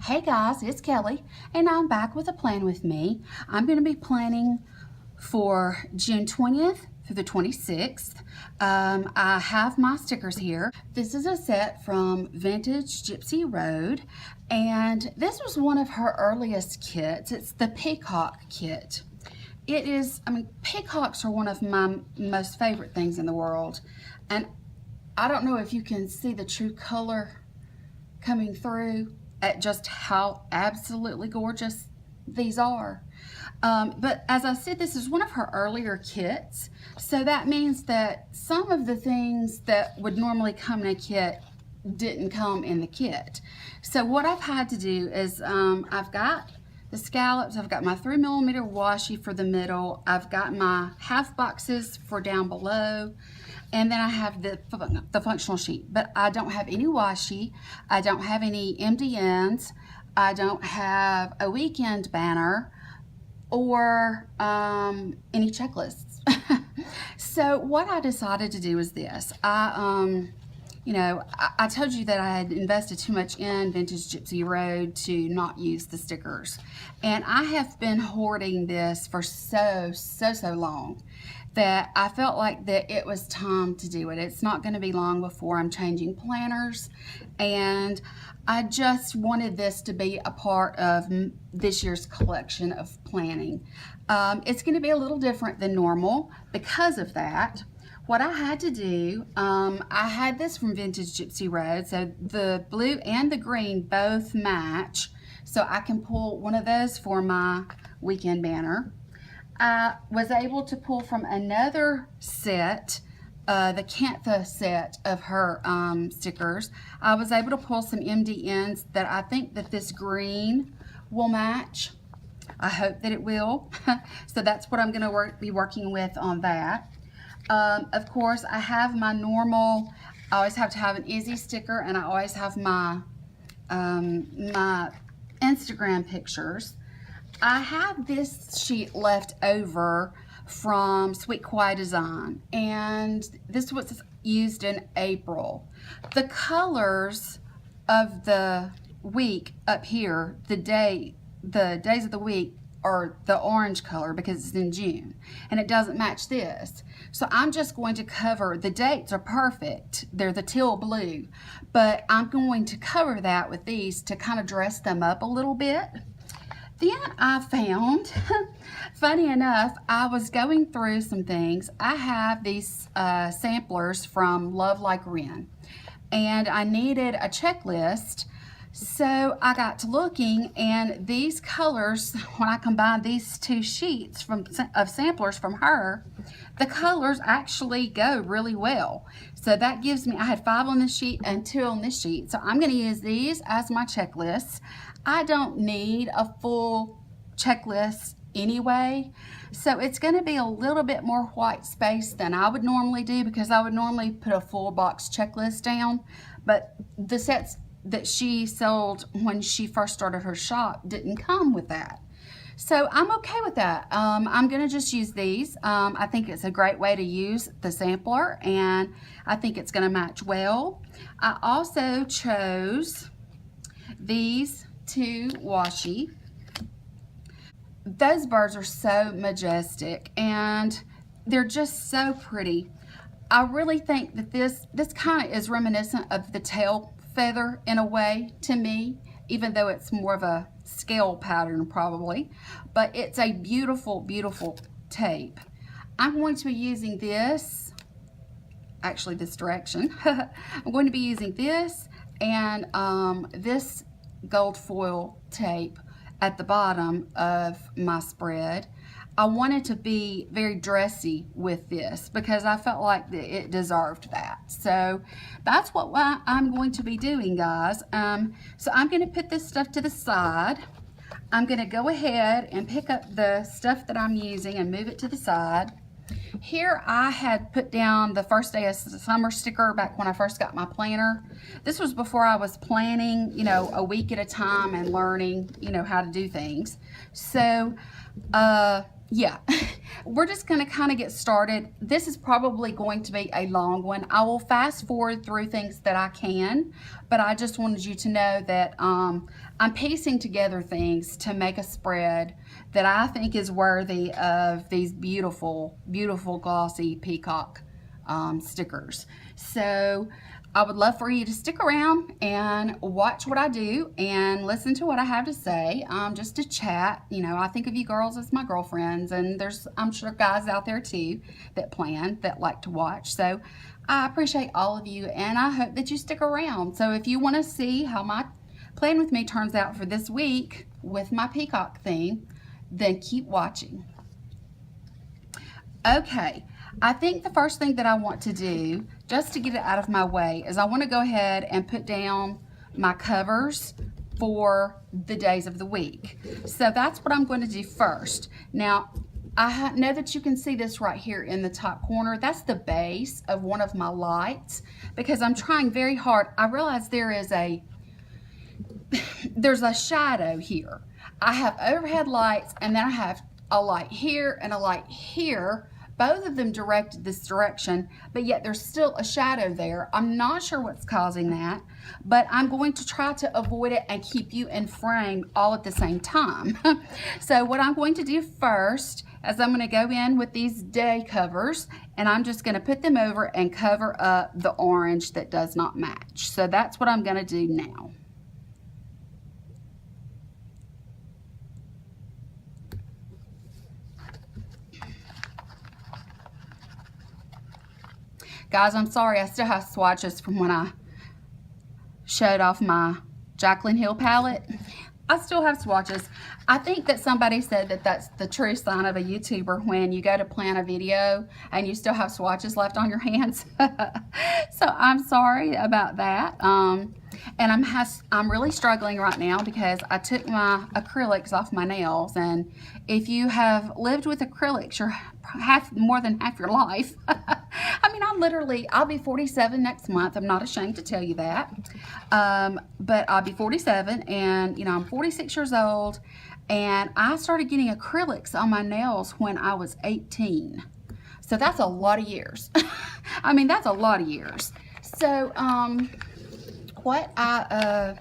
Hey guys, it's Kelly, and I'm back with a plan with me. I'm going to be planning for June 20th through the 26th. I have my stickers here. This is a set from Vintage Gypsy Road, and this was one of her earliest kits. It's the Peacock kit. It is, peacocks are one of my most favorite things in the world, and I don't know if you can see the true color coming through at just how absolutely gorgeous these are. But as I said, this is one of her earlier kits, so that means that some of the things that would normally come in a kit didn't come in the kit. So what I've had to do is I've got the scallops, I've got my 3mm washi for the middle, I've got my half boxes for down below, and then I have the functional sheet. But I don't have any washi, I don't have any MDNs, I don't have a weekend banner, or any checklists. So what I decided to do is this. I told you that I had invested too much in Vintage Gypsy Road to not use the stickers. And I have been hoarding this for so long that I felt like that it was time to do it. It's not going to be long before I'm changing planners, and I just wanted this to be a part of this year's collection of planning. It's going to be a little different than normal because of that. What I had to do, I had this from Vintage Gypsy Road, so the blue and the green both match, so I can pull one of those for my weekend banner. I was able to pull from another set, the Cantha set of her stickers. I was able to pull some MDNs that I think that this green will match. I hope that it will. So that's what I'm going to be working with on that. Of course, I have my normal, I always have to have an Izzy sticker, and I always have my, my Instagram pictures. I have this sheet left over from Sweet Kawaii Design, and this was used in April. The colors of the week up here, the days of the week, or the orange color because it's in June, and it doesn't match this. So I'm just going to cover, the dates are perfect, they're the teal blue, but I'm going to cover that with these to kind of dress them up a little bit. Then I found, funny enough, I was going through some things. I have these samplers from Love Like Wren, and I needed a checklist. So I got to looking, and these colors, when I combine these two sheets of samplers from her, the colors actually go really well. So that gives me, I had 5 on this sheet and 2 on this sheet. So I'm going to use these as my checklists. I don't need a full checklist anyway, so it's going to be a little bit more white space than I would normally do, because I would normally put a full box checklist down, but the sets that she sold when she first started her shop didn't come with that. So I'm okay with that. I'm going to just use these. I think it's a great way to use the sampler, and I think it's going to match well. I also chose these 2 washi. Those birds are so majestic, and they're just so pretty. I really think that this kind of is reminiscent of the tail feather in a way to me, even though it's more of a scale pattern probably, but it's a beautiful tape. I'm going to be using this, actually this direction. I'm going to be using this and this gold foil tape at the bottom of my spread. I wanted to be very dressy with this because I felt like it deserved that. So that's what I'm going to be doing, guys. So I'm going to put this stuff to the side. I'm going to go ahead and pick up the stuff that I'm using and move it to the side. Here I had put down the first day of summer sticker back when I first got my planner. This was before I was planning, a week at a time and learning, how to do things. So, yeah, we're just going to kind of get started. This is probably going to be a long one. I will fast forward through things that I can, but I just wanted you to know that I'm piecing together things to make a spread that I think is worthy of these beautiful, beautiful glossy peacock stickers. So I would love for you to stick around and watch what I do and listen to what I have to say, just to chat. You know, I think of you girls as my girlfriends, and there's, I'm sure, guys out there too that plan, that like to watch. So I appreciate all of you, and I hope that you stick around. So if you want to see how my plan with me turns out for this week with my peacock theme, then keep watching. Okay, I think the first thing that I want to do, just to get it out of my way, is I want to go ahead and put down my covers for the days of the week. So that's what I'm going to do first. Now, I know that you can see this right here in the top corner. That's the base of one of my lights, because I'm trying very hard. I realize there's a shadow here. I have overhead lights, and then I have a light here and a light here, both of them directed this direction, but yet there's still a shadow there. I'm not sure what's causing that, but I'm going to try to avoid it and keep you in frame all at the same time. So what I'm going to do first is I'm going to go in with these day covers, and I'm just going to put them over and cover up the orange that does not match. So that's what I'm going to do now. Guys, I'm sorry, I still have swatches from when I showed off my Jaclyn Hill palette. I still have swatches. I think that somebody said that that's the true sign of a YouTuber, when you go to plan a video and you still have swatches left on your hands. So I'm sorry about that. And I'm really struggling right now because I took my acrylics off my nails, and if you have lived with acrylics more than half your life, I mean, I'll be 47 next month. I'm not ashamed to tell you that. But I'll be 47, and you know, I'm 46 years old, and I started getting acrylics on my nails when I was 18. So that's a lot of years. I mean, that's a lot of years. So, what I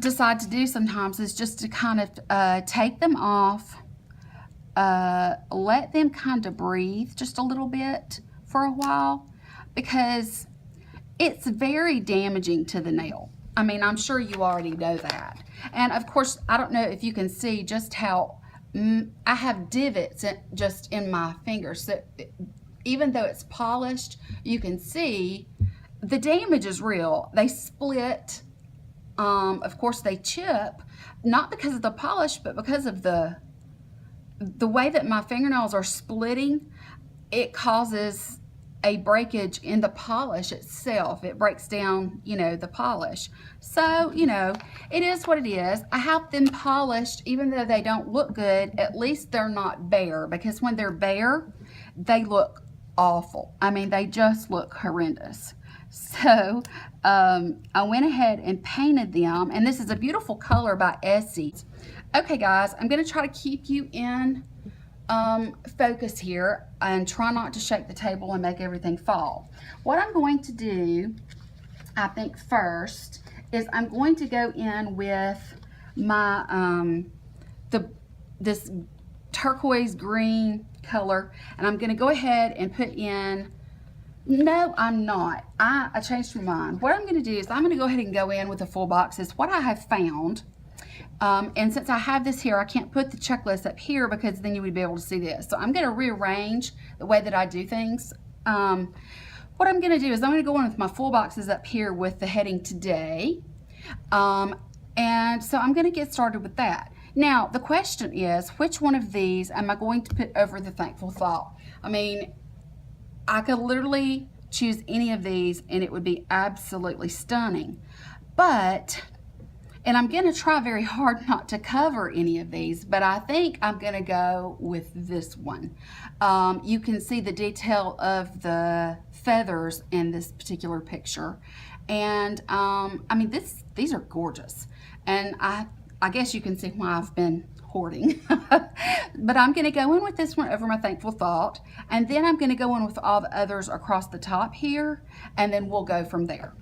decide to do sometimes is just to kind of take them off, let them kind of breathe just a little bit for a while, because it's very damaging to the nail. I mean, I'm sure you already know that. And of course, I don't know if you can see just how I have divots just in my fingers. So even though it's polished, you can see the damage is real. They split. Of course, they chip, not because of the polish, but because of the way that my fingernails are splitting. It causes a breakage in the polish itself. It breaks down, you know, the polish. So, you know, it is what it is. I have them polished, even though they don't look good. At least they're not bare, because when they're bare, they look awful. I mean, they just look horrendous. So I went ahead and painted them, and this is a beautiful color by Essie. Okay guys, I'm going to try to keep you in focus here and try not to shake the table and make everything fall. What I'm going to do, I think first, is I'm going to go in with my this turquoise green color, and I'm going to go ahead and put in, no, I'm not. I changed my mind. What I'm going to do is I'm going to go ahead and go in with the full boxes. What I have found, and since I have this here, I can't put the checklist up here because then you would be able to see this. So I'm going to rearrange the way that I do things. What I'm going to do is I'm going to go in with my full boxes up here with the heading today. And so I'm going to get started with that. Now, the question is, which one of these am I going to put over the thankful thought? I mean, I could literally choose any of these and it would be absolutely stunning. But, and I'm going to try very hard not to cover any of these, but I think I'm going to go with this one. You can see the detail of the feathers in this particular picture. And I mean, these are gorgeous. And I guess you can see why I've been hoarding. But I'm going to go in with this one over my thankful thought, and then I'm going to go in with all the others across the top here, and then we'll go from there.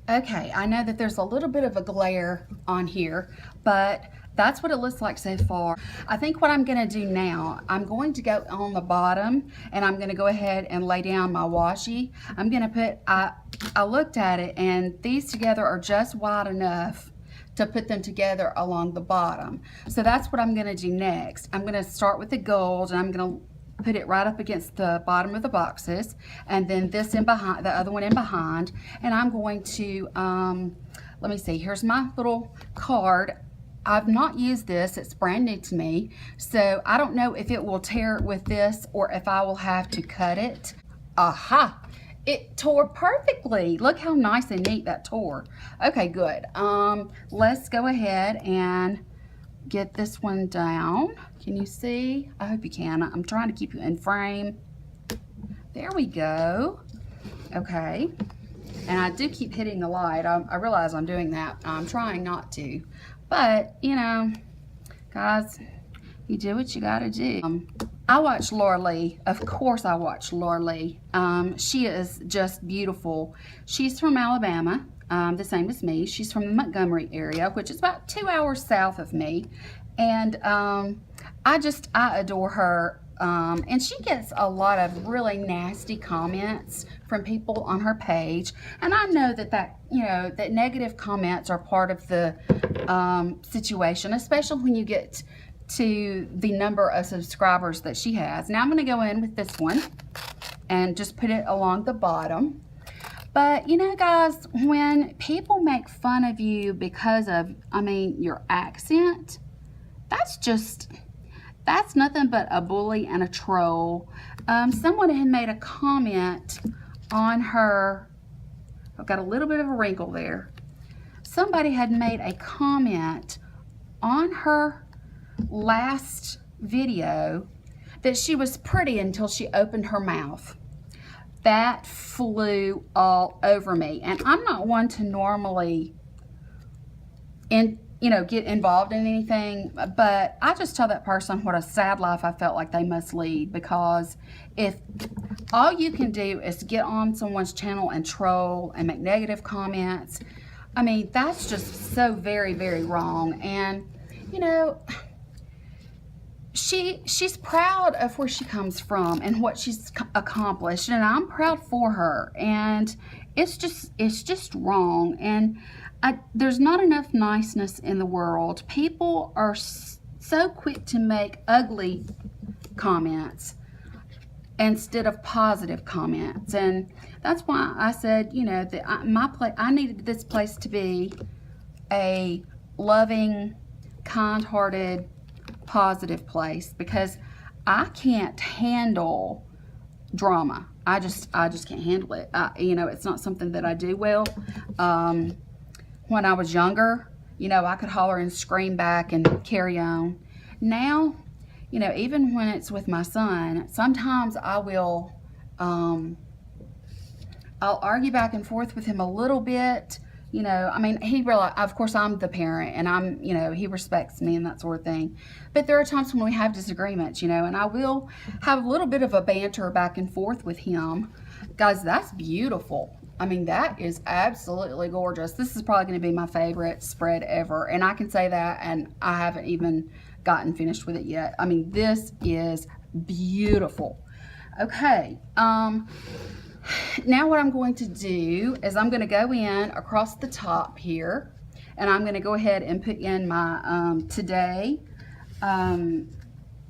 Okay, I know that there's a little bit of a glare on here, but that's what it looks like so far. I think what I'm gonna do now, I'm going to go on the bottom and I'm gonna go ahead and lay down my washi. I'm gonna put, I looked at it and these together are just wide enough to put them together along the bottom. So that's what I'm gonna do next. I'm gonna start with the gold and I'm gonna put it right up against the bottom of the boxes, and then this in behind, the other one in behind, and I'm going to let me see, here's my little card. I've not used this, it's brand new to me, so I don't know if it will tear with this or if I will have to cut it. Aha, it tore perfectly. Look how nice and neat that tore. Okay, good. Let's go ahead and get this one down. Can you see? I hope you can. I'm trying to keep you in frame. There we go. Okay. And I do keep hitting the light. I realize I'm doing that. I'm trying not to. But, you know, guys, you do what you gotta do. I watch Laura Lee. Of course I watch Laura Lee. She is just beautiful. She's from Alabama. The same as me. She's from the Montgomery area, which is about 2 hours south of me. And I adore her. And she gets a lot of really nasty comments from people on her page. And I know that negative comments are part of the situation, especially when you get to the number of subscribers that she has. Now I'm going to go in with this one and just put it along the bottom. But, you know, guys, when people make fun of you because of, your accent, that's nothing but a bully and a troll. Someone had made a comment on her, I've got a little bit of a wrinkle there. Somebody had made a comment on her last video that she was pretty until she opened her mouth. That flew all over me, and I'm not one to normally get involved in anything, but I just tell that person what a sad life I felt like they must lead, because if all you can do is get on someone's channel and troll and make negative comments, that's just so very, very wrong. And she's proud of where she comes from and what she's accomplished, and I'm proud for her, and it's just wrong. And there's not enough niceness in the world. People are so quick to make ugly comments instead of positive comments, and that's why I said, that I needed this place to be a loving, kind-hearted, positive place, because I can't handle drama. I just can't handle it. It's not something that I do well. When I was younger, I could holler and scream back and carry on. Now, even when it's with my son, sometimes I will, I'll argue back and forth with him a little bit. He realizes, of course, I'm the parent, and he respects me and that sort of thing. But there are times when we have disagreements, and I will have a little bit of a banter back and forth with him. Guys, that's beautiful. That is absolutely gorgeous. This is probably going to be my favorite spread ever, and I can say that, and I haven't even gotten finished with it yet. This is beautiful. Okay, now what I'm going to do is I'm going to go in across the top here, and I'm going to go ahead and put in my today.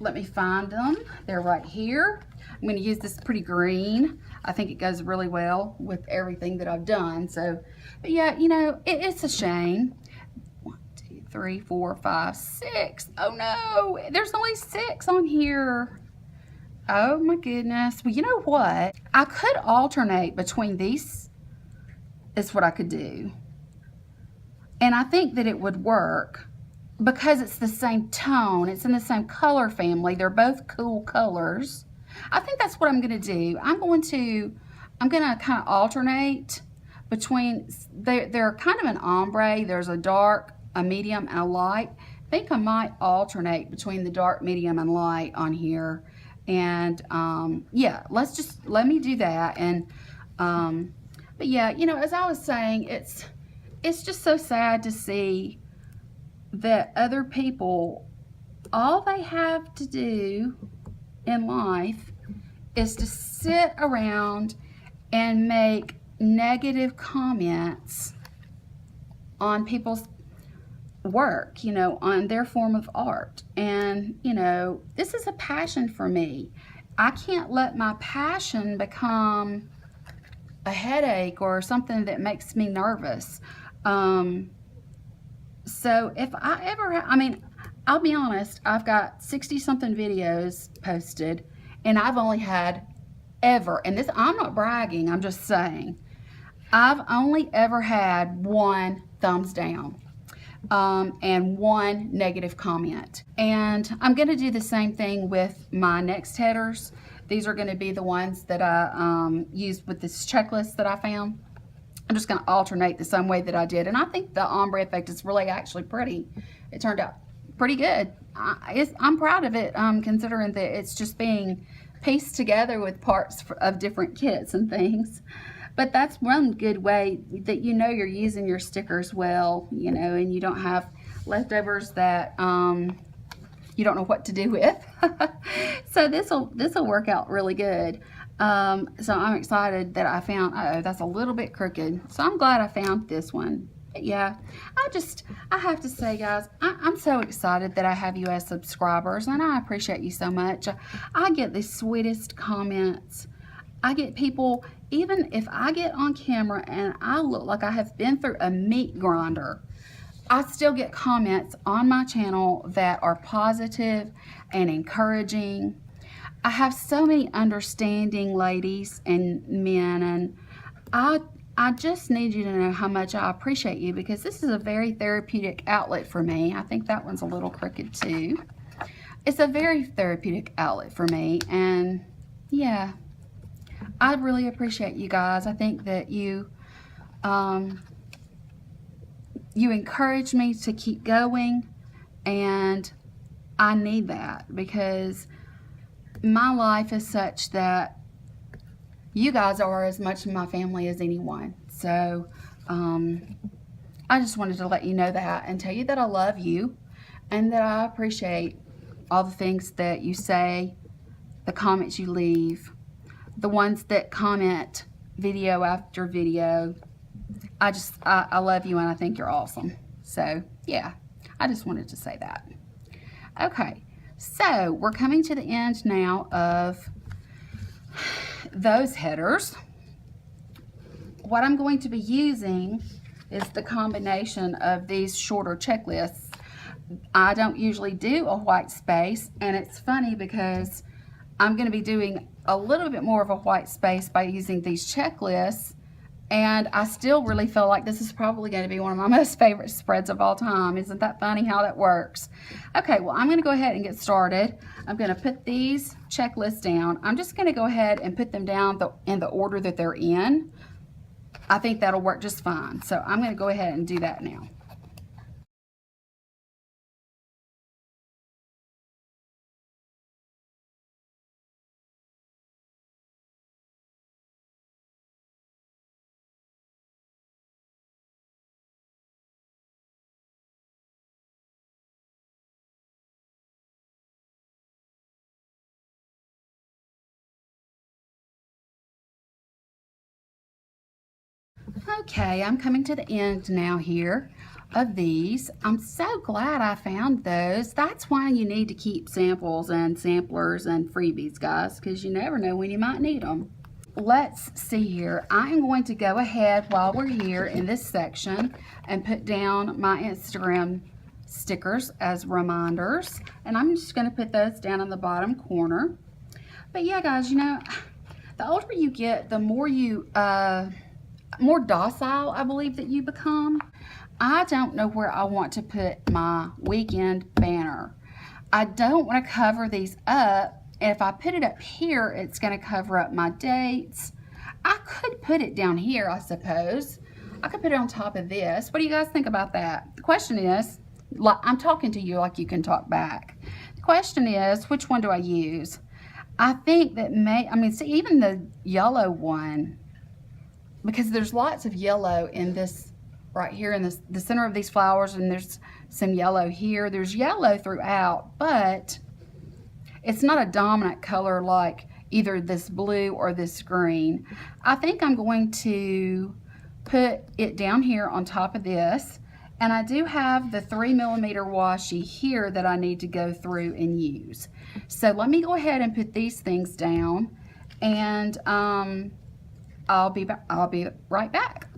Let me find them. They're right here. I'm going to use this pretty green. I think it goes really well with everything that I've done. So, but yeah, it's a shame. 1, 2, 3, 4, 5, 6. Oh no, there's only 6 on here. Oh my goodness. Well, you know what? I could alternate between these. Is what I could do. And I think that it would work because it's the same tone. It's in the same color family. They're both cool colors. I think that's what I'm going to do. I'm going to kind of alternate between, they're kind of an ombre. There's a dark, a medium, and a light. I think I might alternate between the dark, medium, and light on here. And yeah, let me do that. And But yeah, you know, as I was saying, it's just so sad to see that other people, all they have to do in life is to sit around and make negative comments on people's work, you know, on their form of art. And, you know, this is a passion for me. I can't let my passion become a headache or something that makes me nervous. So if I ever, I mean, I'll be honest, I've got 60 something videos posted, and I've only had ever, and this, I'm not bragging, I'm just saying, I've only ever had one thumbs down and one negative comment. And I'm going to do the same thing with my next headers. These are going to be the ones that I used with this checklist that I found. I'm just going to alternate the same way that I did. And I think the ombre effect is really actually pretty. It turned out pretty good. I'm proud of it, considering that it's just being pieced together with parts of different kits and things. But that's one good way that you know you're using your stickers well, you know, and you don't have leftovers that you don't know what to do with. So this'll work out really good. So I'm excited that I found, uh-oh, that's a little bit crooked. So I'm glad I found this one. But yeah, I have to say, guys, I'm so excited that I have you as subscribers, and I appreciate you so much. I get the sweetest comments. I get people, even if I get on camera and I look like I have been through a meat grinder, I still get comments on my channel that are positive and encouraging. I have so many understanding ladies and men, and I just need you to know how much I appreciate you, because this is a very therapeutic outlet for me. I think that one's a little crooked too. It's a very therapeutic outlet for me, and yeah, I really appreciate you guys. I think that you encourage me to keep going, and I need that, because my life is such that you guys are as much of my family as anyone. So I just wanted to let you know that and tell you that I love you and that I appreciate all the things that you say, the comments you leave, the ones that comment video after video. I love you, and I think you're awesome. So yeah, I just wanted to say that. Okay, so we're coming to the end now of those headers. What I'm going to be using is the combination of these shorter checklists. I don't usually do a white space, and it's funny because I'm going to be doing a little bit more of a white space by using these checklists, and I still really feel like this is probably going to be one of my most favorite spreads of all time. Isn't that funny how that works? Okay, well, I'm going to go ahead and get started. I'm going to put these checklists down. I'm just going to go ahead and put them down in the order that they're in. I think that'll work just fine. So I'm going to go ahead and do that now. Okay, I'm coming to the end now here of these. I'm so glad I found those. That's why you need to keep samples and samplers and freebies, guys, because you never know when you might need them. Let's see here. I am going to go ahead while we're here in this section and put down my Instagram stickers as reminders, and I'm just going to put those down in the bottom corner. But yeah, guys, you know, the older you get, the more you more docile I believe that you become. I don't know where I want to put my weekend banner. I don't want to cover these up, and if I put it up here, it's going to cover up my dates. I could put it down here, I suppose. I could put it on top of this. What do you guys think about that? The question is, I'm talking to you like you can talk back. The question is, which one do I use? I think that see, even the yellow one, because there's lots of yellow in this, right here in this, the center of these flowers, and there's some yellow here. There's yellow throughout, but it's not a dominant color like either this blue or this green. I think I'm going to put it down here on top of this, and I do have the 3mm washi here that I need to go through and use. So let me go ahead and put these things down, and I'll be right back.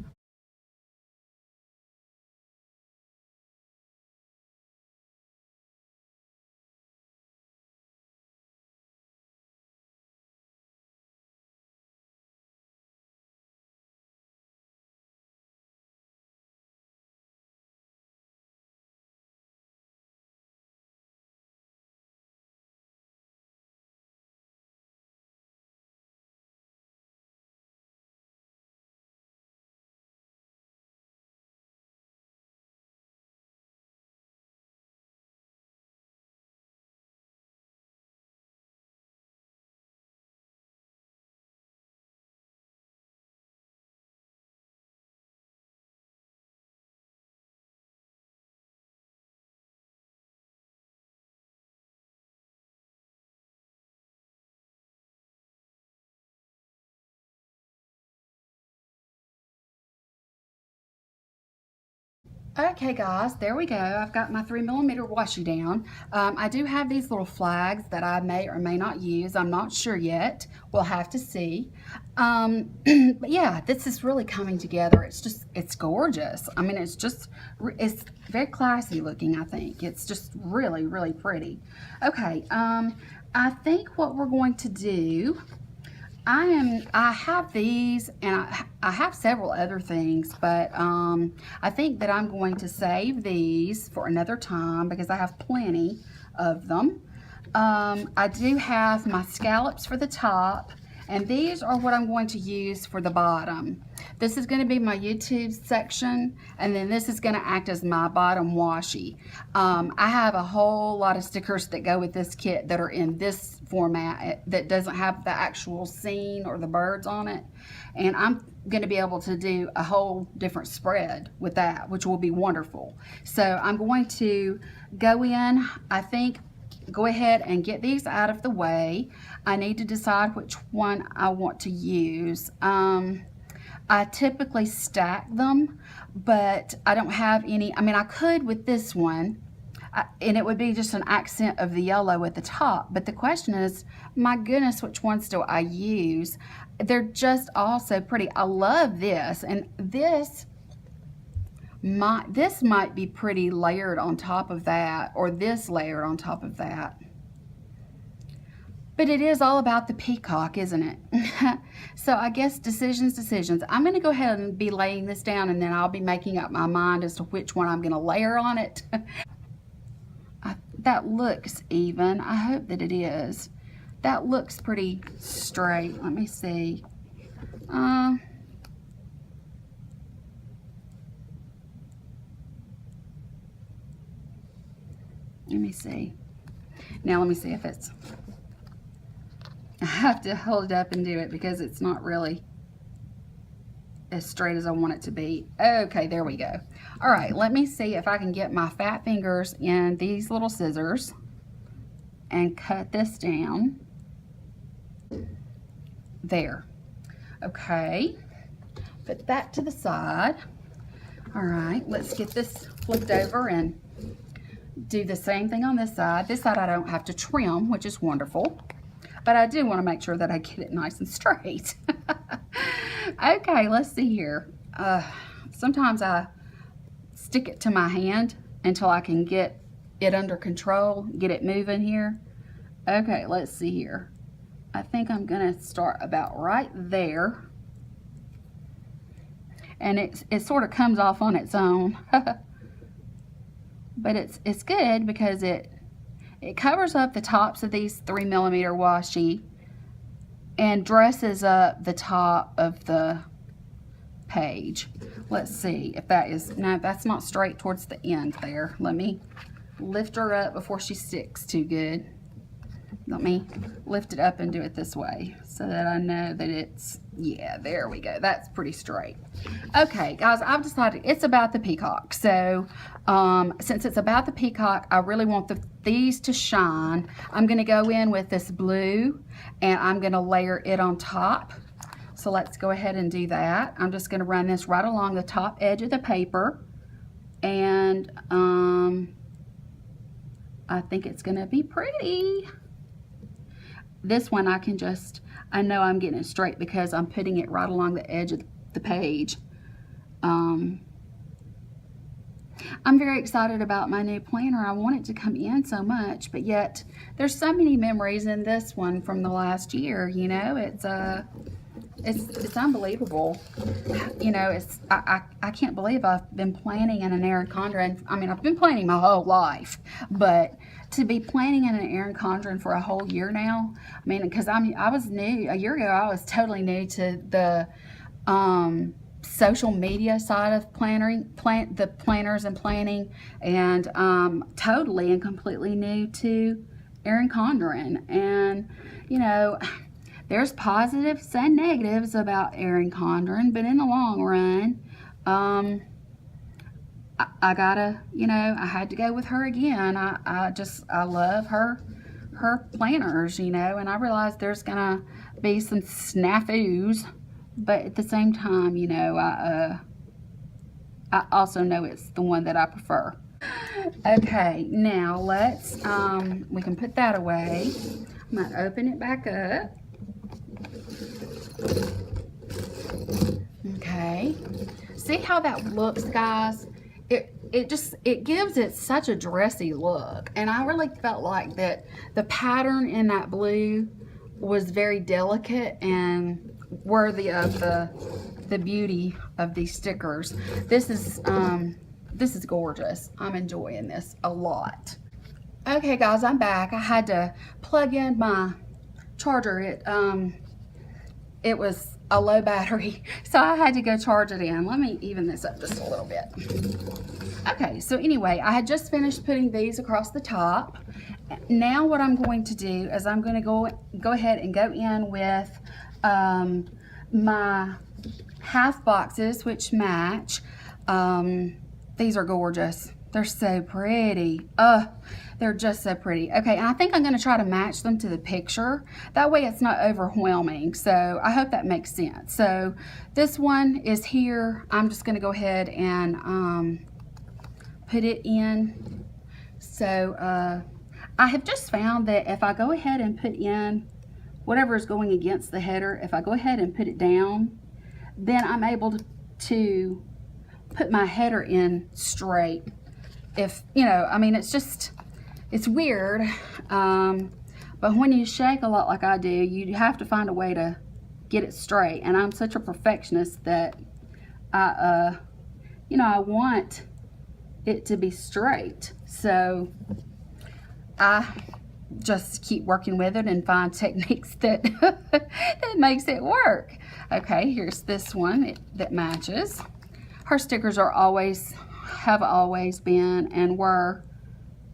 Okay guys, there we go. I've got my 3mm washi down. I do have these little flags that I may or may not use. I'm not sure yet. We'll have to see. But yeah, this is really coming together. It's gorgeous. I mean, it's very classy looking, I think. It's just really, really pretty. Okay, I think what we're going to do, I have these, and I have several other things, but I think that I'm going to save these for another time because I have plenty of them. I do have my scallops for the top, and these are what I'm going to use for the bottom. This is going to be my YouTube section, and then this is going to act as my bottom washi. I have a whole lot of stickers that go with this kit that are in this format that doesn't have the actual scene or the birds on it, and I'm going to be able to do a whole different spread with that, which will be wonderful. So I'm going to go in, I think, go ahead and get these out of the way. I need to decide which one I want to use. I typically stack them, but I don't have any. I mean, I could with this one, and it would be just an accent of the yellow at the top. But the question is, my goodness, which ones do I use? They're just all so pretty. I love this, and this might be pretty layered on top of that, or this layered on top of that. But it is all about the peacock, isn't it? So I guess decisions. I'm going to go ahead and be laying this down, and then I'll be making up my mind as to which one I'm going to layer on it. That looks even. I hope that it is. That looks pretty straight. Let me see. Let me see. Now let me see if it's, I have to hold it up and do it because it's not really as straight as I want it to be. Okay, there we go. All right, let me see if I can get my fat fingers in these little scissors and cut this down. There. Okay, put that to the side. All right, let's get this flipped over and do the same thing on this side. This side I don't have to trim, which is wonderful, but I do want to make sure that I get it nice and straight. Okay, let's see here. Sometimes I stick it to my hand until I can get it under control, get it moving here. Okay, let's see here. I think I'm gonna start about right there, and it sort of comes off on its own. But it's good because it covers up the tops of these 3mm washi and dresses up the top of the page. Let's see if that is, no, that's not straight towards the end there. Let me lift her up before she sticks too good. Let me lift it up and do it this way so that I know that it's, yeah, there we go. That's pretty straight. Okay, guys, I've decided it's about the peacock. So since it's about the peacock, I really want these to shine. I'm going to go in with this blue and I'm going to layer it on top. So let's go ahead and do that. I'm just going to run this right along the top edge of the paper. And I think it's going to be pretty. This one I can just, I know I'm getting it straight because I'm putting it right along the edge of the page. I'm very excited about my new planner. I want it to come in so much, but yet there's so many memories in this one from the last year. You know, it's unbelievable. You know, I can't believe I've been planning in an Erin Condren. I mean, I've been planning my whole life, but to be planning in an Erin Condren for a whole year now, I mean, because I was new a year ago. I was totally new to the social media side of the planners and planning, and totally and completely new to Erin Condren. And you know, there's positives and negatives about Erin Condren, but in the long run, I gotta, you know, I had to go with her again. I love her planners, you know, and I realized there's gonna be some snafus, but at the same time, you know, I also know it's the one that I prefer. Okay, now let's, we can put that away. I'm gonna open it back up. Okay, see how that looks, guys? It gives it such a dressy look, and I really felt like that the pattern in that blue was very delicate and worthy of the beauty of these stickers. This is gorgeous. I'm enjoying this a lot. Okay, guys, I'm back. I had to plug in my charger. It was a low battery, so I had to go charge it in. Let me even this up just a little bit. Okay, so anyway, I had just finished putting these across the top. Now what I'm going to do is I'm going to go ahead and go in with my half boxes, which match. These are gorgeous. They're so pretty. They're just so pretty. Okay, and I think I'm going to try to match them to the picture. That way it's not overwhelming. So I hope that makes sense. So this one is here. I'm just going to go ahead and put it in. So I have just found that if I go ahead and put in whatever is going against the header, if I go ahead and put it down, then I'm able to put my header in straight. If, you know, I mean, it's just, it's weird, but when you shake a lot like I do, you have to find a way to get it straight. And I'm such a perfectionist that you know, I want it to be straight. So I just keep working with it and find techniques that that makes it work. Okay, here's this one that matches. Her stickers are have always been and were,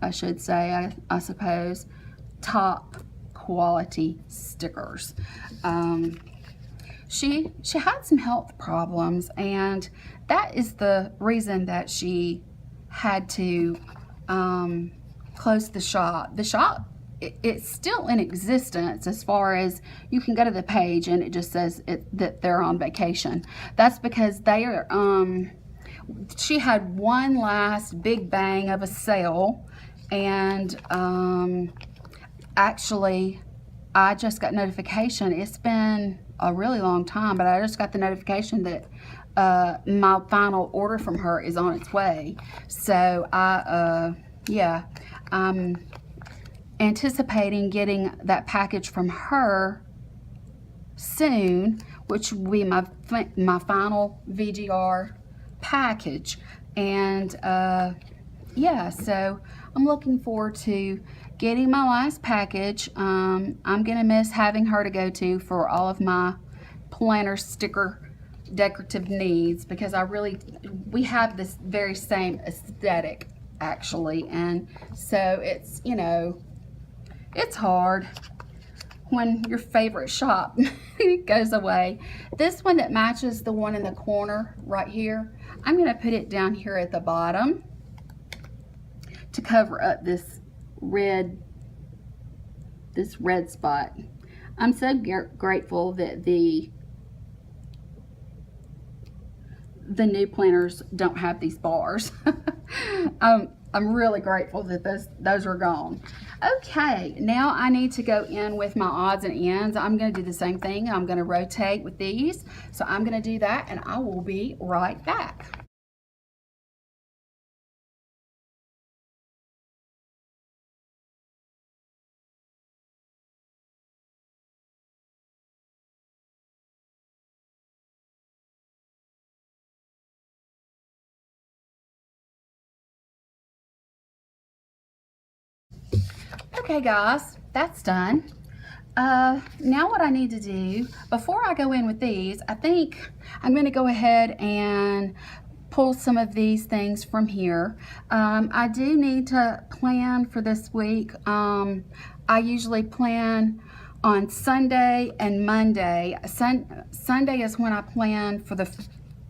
I should say, I suppose, top quality stickers. She had some health problems, and that is the reason that she had to close the shop. The shop, it's still in existence as far as you can go to the page and it just says that they're on vacation. That's because they are, she had one last big bang of a sale, and actually I just got notification. It's been a really long time, but I just got the notification that my final order from her is on its way. So yeah, I'm anticipating getting that package from her soon, which will be my final VGR package. And yeah, so I'm looking forward to getting my last package. I'm gonna miss having her to go to for all of my planner sticker decorative needs, because we have this very same aesthetic actually, and so it's, you know, It's hard when your favorite shop goes away. This one that matches the one in the corner right here, I'm going to put it down here at the bottom to cover up this red spot. I'm so grateful that the new planners don't have these bars. I'm really grateful that those are gone. Okay, now I need to go in with my odds and ends. I'm going to do the same thing. I'm going to rotate with these. So I'm going to do that, and I will be right back. Okay guys, that's done. Now what I need to do, before I go in with these, I think I'm going to go ahead and pull some of these things from here. I do need to plan for this week. I usually plan on Sunday and Monday. Sunday is when I plan for the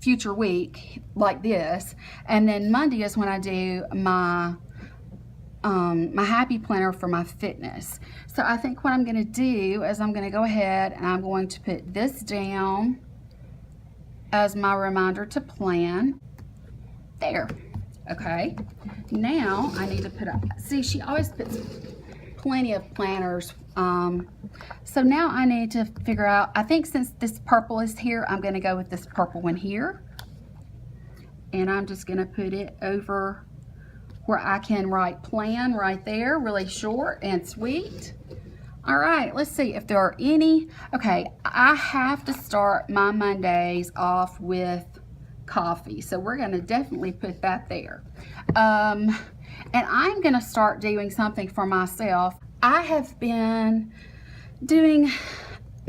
future week, like this, and then Monday is when I do my happy planner for my fitness. So I think what I'm going to do is I'm going to go ahead and I'm going to put this down as my reminder to plan. There. Okay. Now I need to put up, see, she always puts plenty of planners. So now I need to figure out, I think since this purple is here, I'm going to go with this purple one here. And I'm just going to put it over where I can write plan right there, really short and sweet. All right, let's see if there are any. Okay, I have to start my Mondays off with coffee, so we're gonna definitely put that there. And I'm gonna start doing something for myself. I have been doing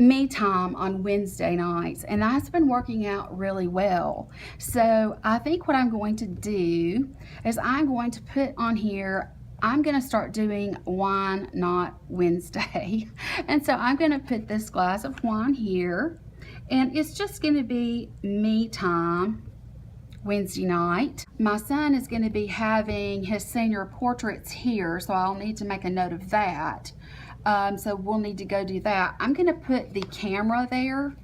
me time on Wednesday nights, and that's been working out really well. So I think what I'm going to do is I'm going to put on here, I'm going to start doing wine not Wednesday. And so I'm going to put this glass of wine here, and it's just going to be me time Wednesday night. My son is going to be having his senior portraits here, so I'll need to make a note of that. So we'll need to go do that. I'm going to put the camera there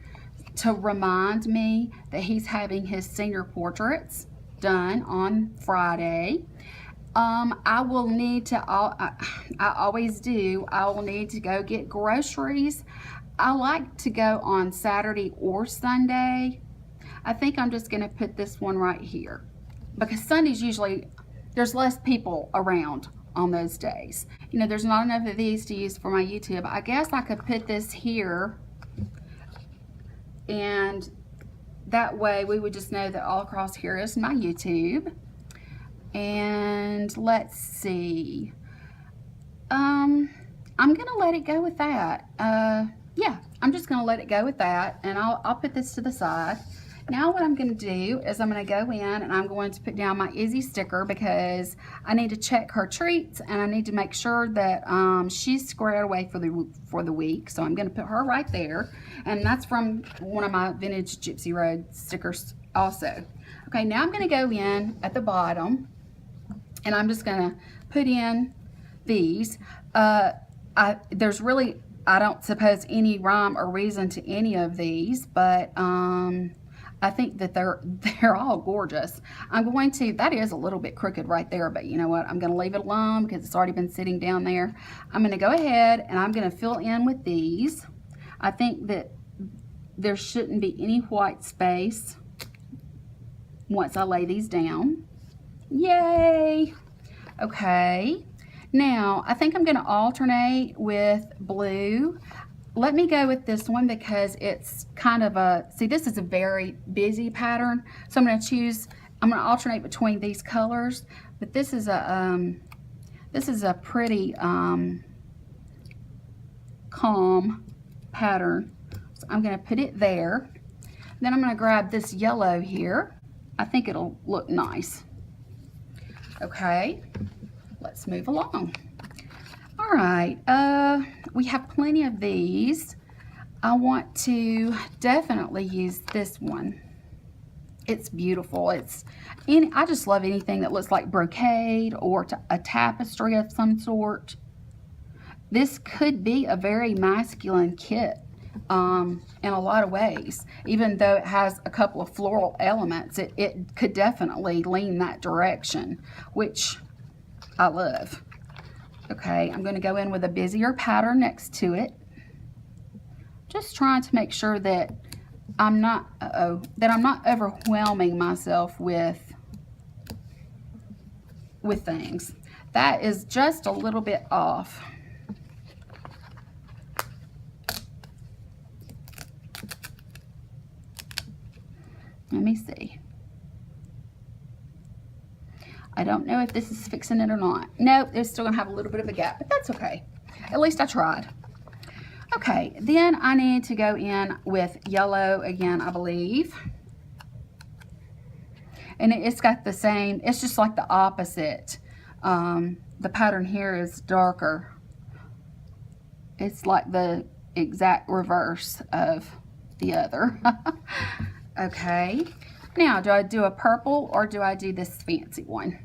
to remind me that he's having his senior portraits done on Friday. I will need to, I always do, I will need to go get groceries. I like to go on Saturday or Sunday. I think I'm just going to put this one right here because Sundays usually, there's less people around on those days. You know, there's not enough of these to use for my YouTube. I guess I could put this here, and that way we would just know that all across here is my YouTube. And let's see, I'm gonna let it go with that. Yeah, I'm just gonna let it go with that, and I'll put this to the side. Now what I'm going to do is I'm going to go in and I'm going to put down my Izzy sticker because I need to check her treats and I need to make sure that she's squared away for the week. So I'm going to put her right there, and that's from one of my vintage Gypsy Road stickers also. Okay, now I'm going to go in at the bottom and I'm just going to put in these. There's really, I don't suppose, any rhyme or reason to any of these, but I think that they're all gorgeous. I'm going to, that is a little bit crooked right there, but you know what? I'm going to leave it alone because it's already been sitting down there. I'm going to go ahead and I'm going to fill in with these. I think that there shouldn't be any white space once I lay these down. Yay! Okay. Now, I think I'm going to alternate with blue. Let me go with this one because it's kind of a, see, this is a very busy pattern. So I'm going to choose, I'm going to alternate between these colors, but this is a pretty calm pattern. So I'm going to put it there. Then I'm going to grab this yellow here. I think it'll look nice. Okay, let's move along. All right, we have plenty of these. I want to definitely use this one. It's beautiful. I just love anything that looks like brocade or a tapestry of some sort. This could be a very masculine kit in a lot of ways. Even though it has a couple of floral elements, it could definitely lean that direction, which I love. Okay, I'm going to go in with a busier pattern next to it. Just trying to make sure that I'm not overwhelming myself with things. That is just a little bit off. Let me see. I don't know if this is fixing it or not. Nope, it's still gonna have a little bit of a gap, but that's okay. At least I tried. Okay, then I need to go in with yellow again, I believe. And it's got the same, it's just like the opposite. The pattern here is darker. It's like the exact reverse of the other. Okay, now do I do a purple or do I do this fancy one?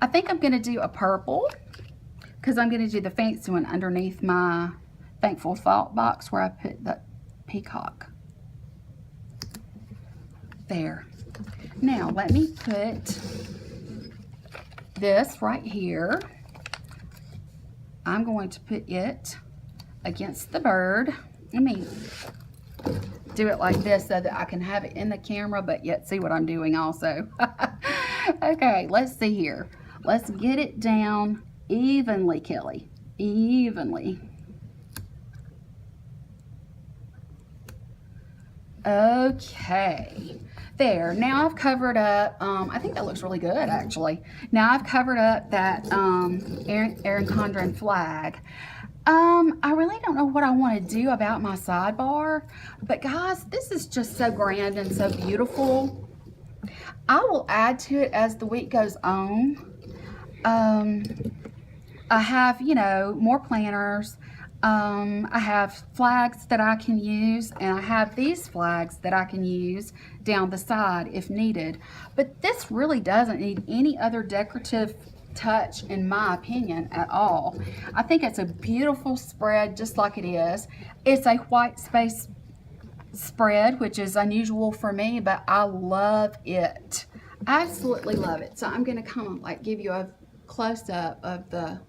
I think I'm going to do a purple because I'm going to do the fancy one underneath my Thankful Thought box where I put the peacock. There. Now let me put this right here. I'm going to put it against the bird. Let me do it like this so that I can have it in the camera but yet see what I'm doing also. Okay, let's see here. Let's get it down evenly, Kelly. Evenly. Okay. There. Now I've covered up, I think that looks really good actually. Now I've covered up that Erin Condren flag. I really don't know what I want to do about my sidebar, but guys, this is just so grand and so beautiful. I will add to it as the week goes on. I have, you know, more planners. I have flags that I can use, and I have these flags that I can use down the side if needed. But this really doesn't need any other decorative touch, in my opinion, at all. I think it's a beautiful spread just like it is. It's a white space spread, which is unusual for me, but I love it. Absolutely love it. So I'm going to kind of like give you a close-up of the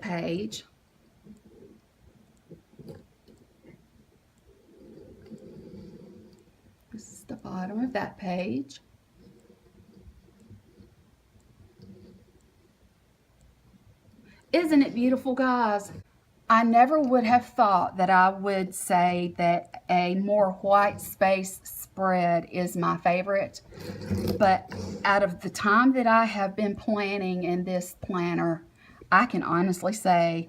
page. This is the bottom of that page. Isn't it beautiful, guys? I never would have thought that I would say that a more white space spread is my favorite, but out of the time that I have been planning in this planner, I can honestly say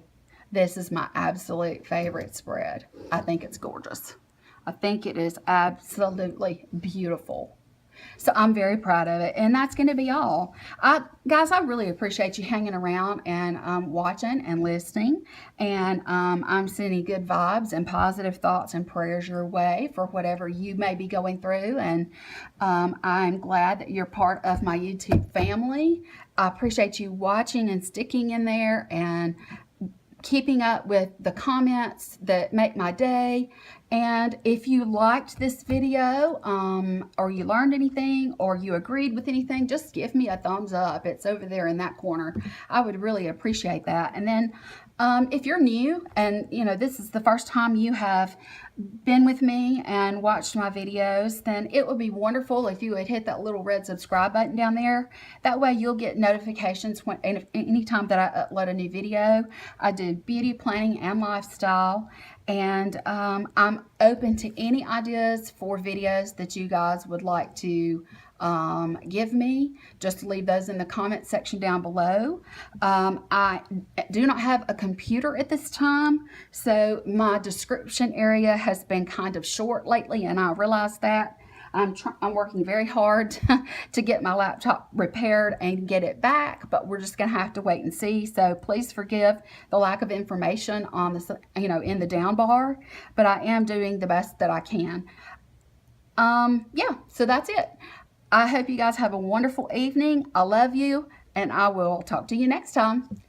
this is my absolute favorite spread. I think it's gorgeous. I think it is absolutely beautiful. So I'm very proud of it, and that's going to be all. Guys, I really appreciate you hanging around and watching and listening, and I'm sending good vibes and positive thoughts and prayers your way for whatever you may be going through, and I'm glad that you're part of my YouTube family. I appreciate you watching and sticking in there and keeping up with the comments that make my day. And if you liked this video, or you learned anything, or you agreed with anything, just give me a thumbs up. It's over there in that corner. I would really appreciate that. And then if you're new and you know this is the first time you have been with me and watched my videos, then it would be wonderful if you would hit that little red subscribe button down there. That way you'll get notifications anytime that I upload a new video. I do beauty, planning, and lifestyle, and I'm open to any ideas for videos that you guys would like to give me. Just leave those in the comment section down below. I do not have a computer at this time, so my description area has been kind of short lately, and I realize that. I'm working very hard to get my laptop repaired and get it back, but we're just going to have to wait and see. So please forgive the lack of information on this, in the down bar, but I am doing the best that I can. Yeah, so that's it. I hope you guys have a wonderful evening. I love you, and I will talk to you next time.